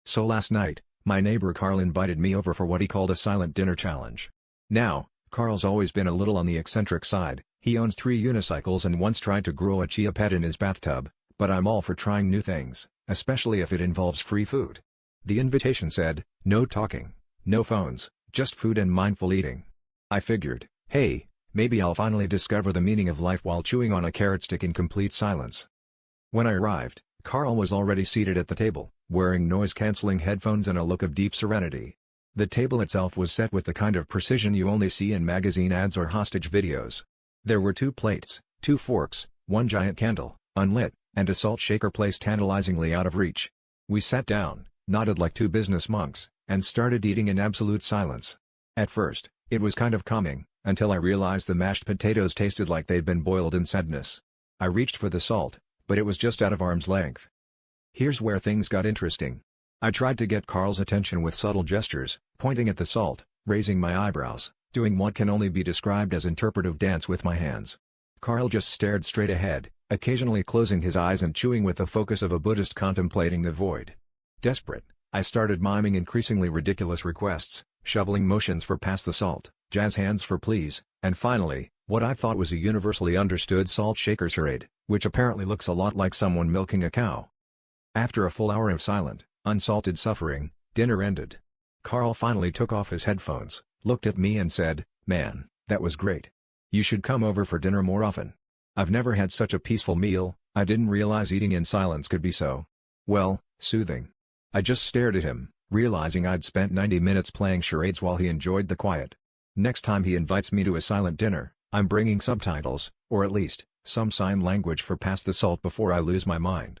So last night, my neighbor Carl invited me over for what he called a silent dinner challenge. Now, Carl's always been a little on the eccentric side. He owns 3 unicycles and once tried to grow a chia pet in his bathtub, but I'm all for trying new things, especially if it involves free food. The invitation said, no talking, no phones, just food and mindful eating. I figured, hey, maybe I'll finally discover the meaning of life while chewing on a carrot stick in complete silence. When I arrived, Carl was already seated at the table, wearing noise-canceling headphones and a look of deep serenity. The table itself was set with the kind of precision you only see in magazine ads or hostage videos. There were 2 plates, 2 forks, 1 giant candle, unlit, and a salt shaker placed tantalizingly out of reach. We sat down, nodded like 2 business monks, and started eating in absolute silence. At first, it was kind of calming, until I realized the mashed potatoes tasted like they'd been boiled in sadness. I reached for the salt, but it was just out of arm's length. Here's where things got interesting. I tried to get Carl's attention with subtle gestures, pointing at the salt, raising my eyebrows, doing what can only be described as interpretive dance with my hands. Carl just stared straight ahead, occasionally closing his eyes and chewing with the focus of a Buddhist contemplating the void. Desperate, I started miming increasingly ridiculous requests, shoveling motions for pass the salt, jazz hands for please, and finally, what I thought was a universally understood salt shaker charade, which apparently looks a lot like someone milking a cow. After a full hour of silent, unsalted suffering, dinner ended. Carl finally took off his headphones, looked at me and said, "Man, that was great. You should come over for dinner more often. I've never had such a peaceful meal. I didn't realize eating in silence could be so, well, soothing." I just stared at him, realizing I'd spent 90 minutes playing charades while he enjoyed the quiet. Next time he invites me to a silent dinner, I'm bringing subtitles, or at least, some sign language for pass the salt before I lose my mind.